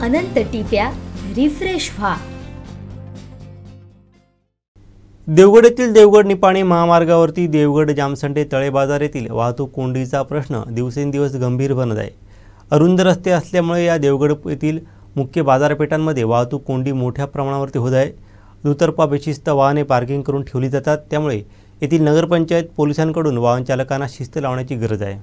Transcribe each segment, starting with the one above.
अनंत टिप्या refresh व्हा। देवगड येथील देवगड निपाणी महामार्गावरती देवगड जामसंडे तळे बाजार येथील वाहतूक कोंडीचा प्रश्न दिवसेंदिवस गंभीर बनत आहे। अरुंद रस्ते असल्यामुळे या देवगड येथील मुख्य बाजारपेठांमध्ये वाहतूक कोंडी मोठ्या प्रमाणावरती होत आहे। दुतर्फा बेशिस्त वाहने पार्किंग करून ठेवली जातात, त्यामुळे येथील नगरपंचायत पोलिसांकडून वाहन चालकांना शिस्त लावण्याची गरज आहे।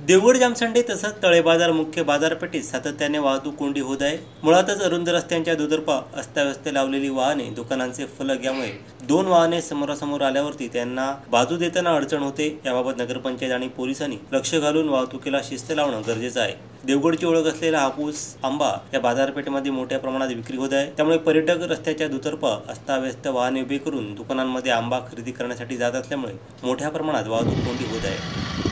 देवगड जामसंडे तसंच तळे बाजार मुख्य बाजारपेठेत सातत्याने वाहतूक कोंडी होत आहे। मुळातच अरुंद रस्त्यांच्या दुतर्फा अस्ताव्यस्त लावलेली वाहने, दुकानांचे फलक यामुळे दोन वाहने समोरासमोर आल्यावरती त्यांना बाजू देताना अडचण होते। याबाबत नगरपंचायत आणि पोलिसांनी लक्ष घालून वाहतुकीला शिस्त लावणं गरजेचं आहे। देवगडची ओळख असलेला हापूस आंबा या बाजारपेठेमध्ये मोठ्या प्रमाणात विक्री होत आहे, त्यामुळे पर्यटक रस्त्याच्या दुतर्फा अस्ताव्यस्त वाहने उभी करून दुकानांमध्ये आंबा खरेदी करण्यासाठी जात असल्यामुळे मोठ्या प्रमाणात वाहतूक कोंडी होत आहे।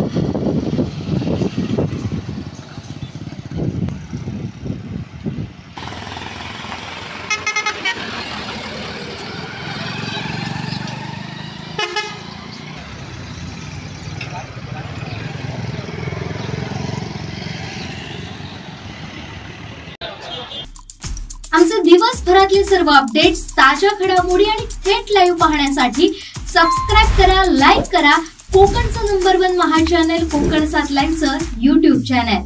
आमचे दिवसभरातले सर्व अपडेट्स, ताज्या घडामोडी आणि थेट लाईव्ह पाहण्यासाठी सबस्क्राइब करा, लाईक करा कोकणचं नंबर 1 महा चॅनल कोकण 7 लाईव्हचं YouTube चॅनल।